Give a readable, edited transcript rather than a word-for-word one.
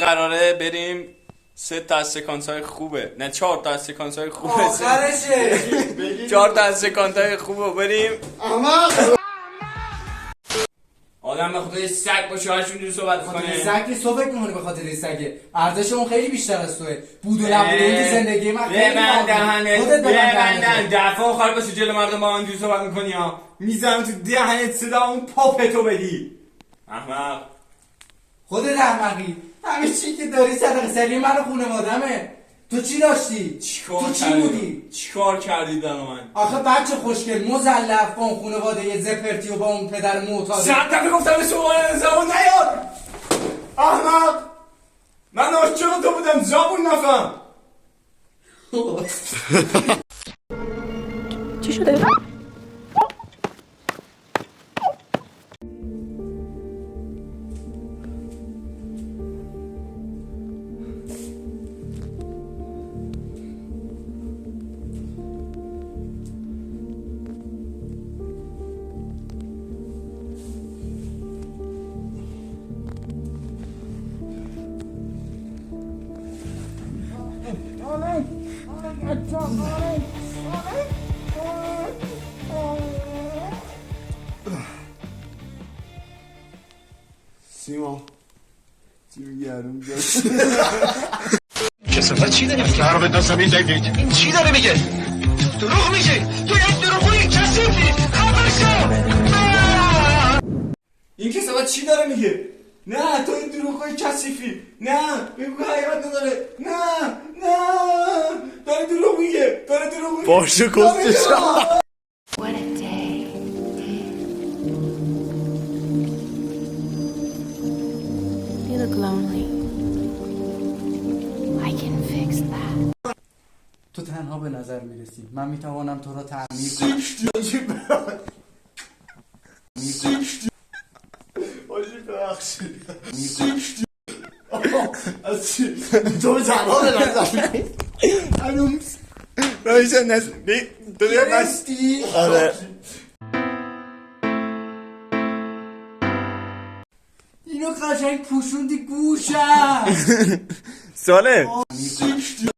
قراره بریم 3 تا از سکانس های خوبه، نه 4 تا از سکانس های خوبه، آخرشه 4 تا از سکانس های خوبه بریم. آدم به خاطر سگ با شوهرش اینجوری صحبت کنه. سگ نیست، تو فکر می‌کنی به خاطر سگه؟ ارزش اون خیلی بیشتر از توه. بود و نبود اون تو زندگی من خیلی ببندن دفعه آخر باشه جلو مردم با من اینجوری صحبت میکنی ها، میزنم تو دهنت صدا اون پاپتو بدی. احمق خودت احمقی. همه چی که داری صدقه سری من و خانوادمه. تو چی داشتی؟ تو چی بودی؟ چیکار کردی در من؟ آخه بچه خوشگل مزلف با اون خانواده یه زپرتی و با اون پدر معتاد. چند دفعه گفتم به زبان نیار احمق. من عاشق تو بودم، زبون نفهم. چی شده؟ سیما تیم گرم داشت. کسافت چی داری میگه؟ رو بندازم این زمین. این چی داره میگه؟ دروغ میگه. تو یک دروغوی کثیفی. خفه شو. این کسافت چی داره میگه؟ نه تو این دروغ‌های کثیفی. نه بگو حقیقت نداره. نه داره دروغ میگه. باشه کستش. What a day. You look lonely. I can fix that. تو تنها به نظر میرسی. من میتوانم تو را تعمیر کنم. باشه ببخشید. از چی؟ تو تنها به نظر میرسی. هنوز باشه تو دیگه بستی؟ آره اینو قشنگ پوشوندی گوشم. ساله